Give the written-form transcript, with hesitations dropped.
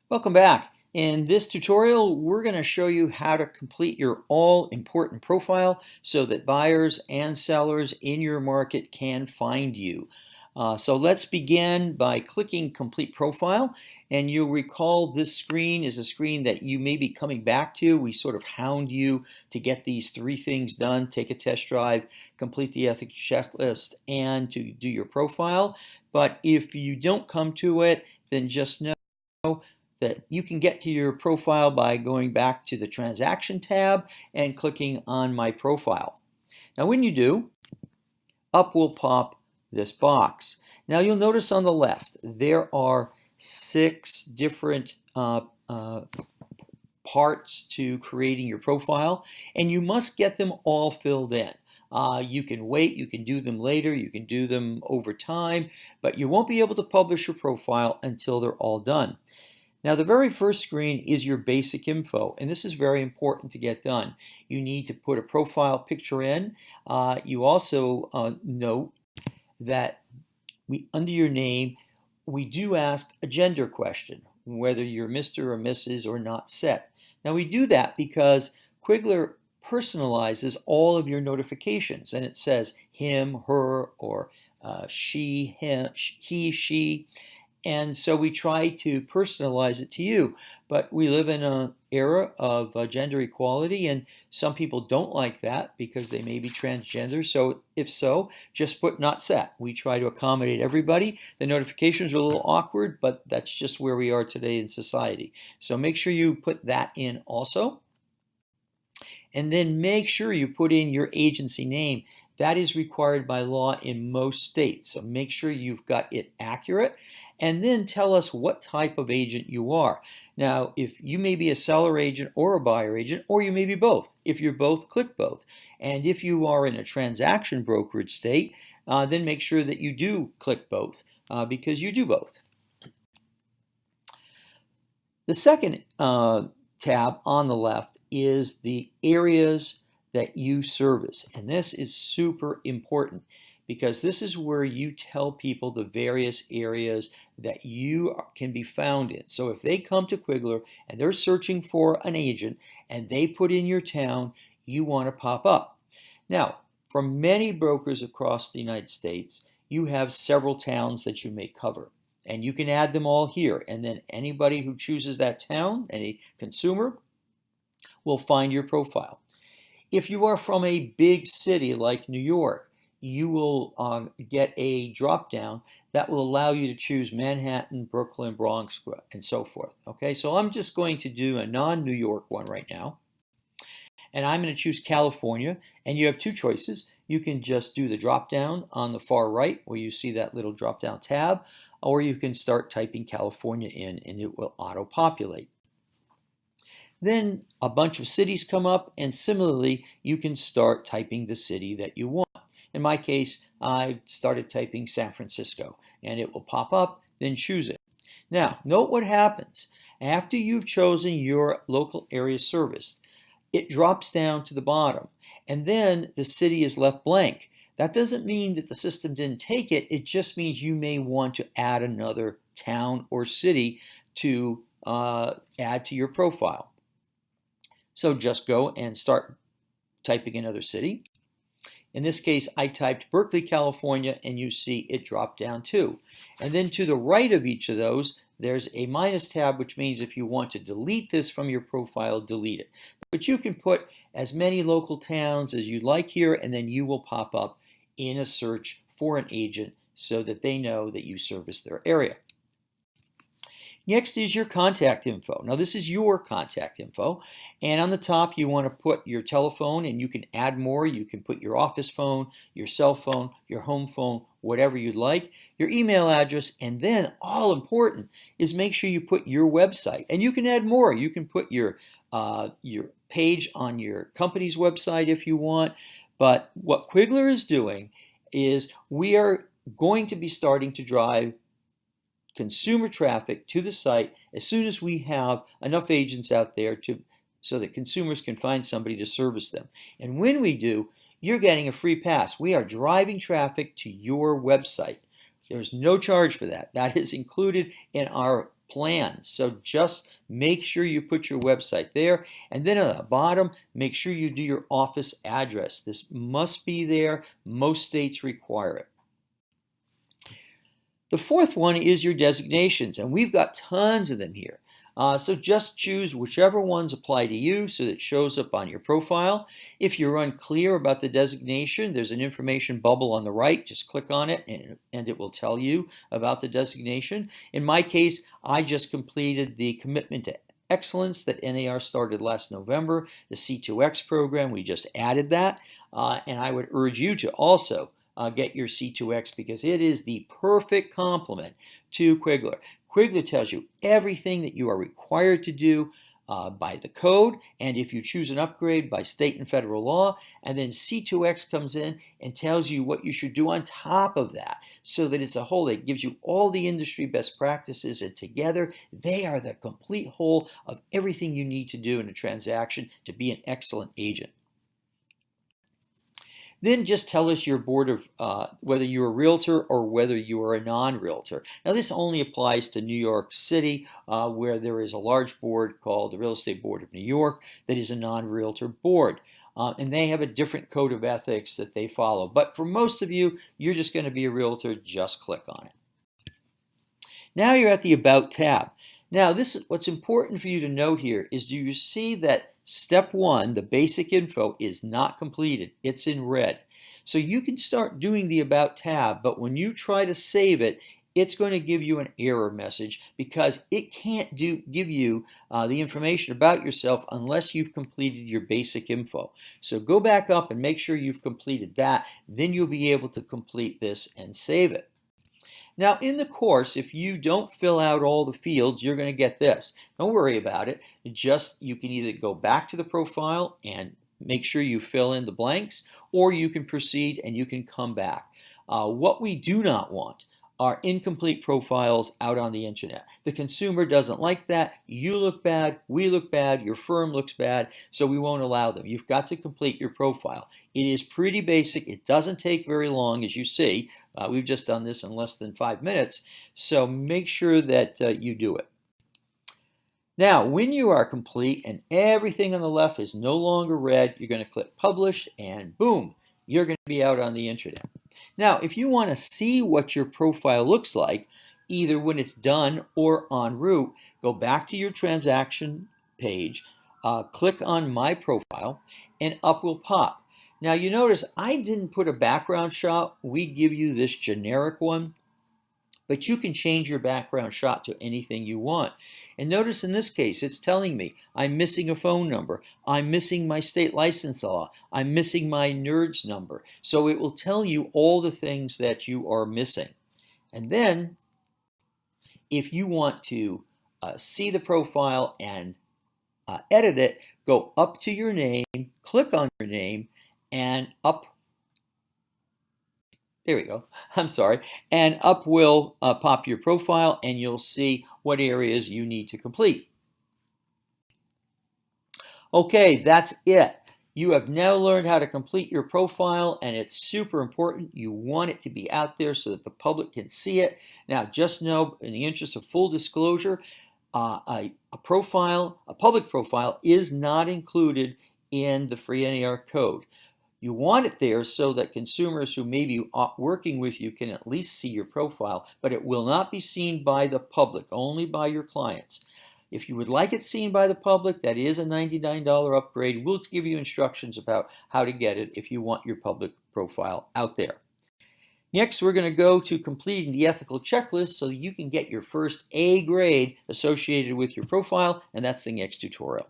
Welcome back. In this tutorial, we're going to show you how to complete your all-important profile so that buyers and sellers in your market can find you. So let's begin by clicking Complete Profile, and you'll recall this screen is a screen that you may be coming back to. We sort of hound you to get these three things done: take a test drive, complete the ethics checklist, and to do your profile. But if you don't come to it, then just know that you can get to your profile by going back to the Transaction tab and clicking on My Profile. Now when you do, up will pop this box. Now you'll notice on the left there are 6 different parts to creating your profile, and you must get them all filled in. You can wait, you can do them later, you can do them over time, but you won't be able to publish your profile until they're all done. Now the very first screen is your basic info, and this is very important to get done. You need to put a profile picture in. You also note that under your name, we do ask a gender question, whether you're Mr. or Mrs. or not set. Now we do that because Quigler personalizes all of your notifications, and it says him, her, or she, him, he, she. And so we try to personalize it to you. But we live in an era of gender equality, and some people don't like that because they may be transgender. So if so, just put not set. We try to accommodate everybody. The notifications are a little awkward, but that's just where we are today in society. So make sure you put that in also. And then make sure you put in your agency name. That is required by law in most states. So make sure you've got it accurate. And then tell us what type of agent you are. Now, if you may be a seller agent or a buyer agent, or you may be both. If you're both, click both. And if you are in a transaction brokerage state, then make sure that you do click both, because you do both. The second tab on the left is the areas that you service. And this is super important because this is where you tell people the various areas that you can be found in. So if they come to Quigler and they're searching for an agent and they put in your town, you want to pop up. Now, for many brokers across the United States, you have several towns that you may cover. And you can add them all here. And then anybody who chooses that town, any consumer, will find your profile. If you are from a big city like New York, you will get a drop-down that will allow you to choose Manhattan, Brooklyn, Bronx, and so forth. Okay, so I'm just going to do a non-New York one right now. And I'm going to choose California, and you have two choices. You can just do the drop-down on the far right where you see that little drop-down tab, or you can start typing California in and it will auto-populate. Then a bunch of cities come up, and similarly you can start typing the city that you want. In my case, I started typing San Francisco, and it will pop up, then choose it. Now, note what happens. After you've chosen your local area serviced, it drops down to the bottom, and then the city is left blank. That doesn't mean that the system didn't take it. It just means you may want to add another town or city to add to your profile. So just go and start typing another city. In this case, I typed Berkeley, California, and you see it dropped down too. And then to the right of each of those, there's a minus tab, which means if you want to delete this from your profile, delete it. But you can put as many local towns as you'd like here, and then you will pop up in a search for an agent so that they know that you service their area. Next is your contact info. Now this is your contact info, and on the top you want to put your telephone, and you can add more. You can put your office phone, your cell phone, your home phone, whatever you'd like, your email address, and then all important is make sure you put your website, and you can add more. You can put your page on your company's website if you want, but what Quigler is doing is we are going to be starting to drive consumer traffic to the site as soon as we have enough agents out there so that consumers can find somebody to service them. And when we do, you're getting a free pass. We are driving traffic to your website. There's no charge for that. That is included in our plans. So just make sure you put your website there. And then at the bottom, make sure you do your office address. This must be there. Most states require it. The fourth one is your designations, and we've got tons of them here. So just choose whichever ones apply to you so that it shows up on your profile. If you're unclear about the designation, there's an information bubble on the right. Just click on it and it will tell you about the designation. In my case, I just completed the Commitment to Excellence that NAR started last November, the C2X program. We just added that, and I would urge you to also get your C2X because it is the perfect complement to Quigler. Quigler tells you everything that you are required to do by the code, and if you choose an upgrade by state and federal law, and then C2X comes in and tells you what you should do on top of that, so that it's a whole that gives you all the industry best practices, and together they are the complete whole of everything you need to do in a transaction to be an excellent agent. Then just tell us your board of whether you're a realtor or whether you are a non-realtor. Now this only applies to New York City, where there is a large board called the Real Estate Board of New York that is a non-realtor board. And they have a different code of ethics that they follow. But for most of you, you're just going to be a realtor. Just click on it. Now you're at the About tab. Now, what's important for you to note here is, do you see that step 1, the basic info, is not completed? It's in red. So you can start doing the About tab, but when you try to save it, it's going to give you an error message because it can't give you the information about yourself unless you've completed your basic info. So go back up and make sure you've completed that. Then you'll be able to complete this and save it. Now in the course, if you don't fill out all the fields, you're going to get this. Don't worry about it. You can either go back to the profile and make sure you fill in the blanks, or you can proceed and you can come back. What we do not want are incomplete profiles out on the internet. The consumer doesn't like that. You look bad, we look bad, your firm looks bad, so we won't allow them. You've got to complete your profile. It is pretty basic. It doesn't take very long, as you see. We've just done this in less than 5 minutes, so make sure that you do it. Now, when you are complete and everything on the left is no longer red, you're going to click Publish, and boom, you're going to be out on the internet. Now, if you want to see what your profile looks like, either when it's done or en route, go back to your transaction page, click on My Profile, and up will pop. Now, you notice I didn't put a background shot. We give you this generic one, but you can change your background shot to anything you want. And notice in this case, it's telling me I'm missing a phone number, I'm missing my state license law, I'm missing my NERDS number. So it will tell you all the things that you are missing. And then if you want to see the profile and edit it, go up to your name, click on your name, and up. There we go. I'm sorry. And up will pop your profile, and you'll see what areas you need to complete. Okay, that's it. You have now learned how to complete your profile, and it's super important. You want it to be out there so that the public can see it. Now, just know, in the interest of full disclosure, a public profile is not included in the free NAR code. You want it there so that consumers who may be working with you can at least see your profile, but it will not be seen by the public, only by your clients. If you would like it seen by the public, that is a $99 upgrade. We'll give you instructions about how to get it if you want your public profile out there. Next, we're going to go to completing the ethical checklist so you can get your first A grade associated with your profile, and that's the next tutorial.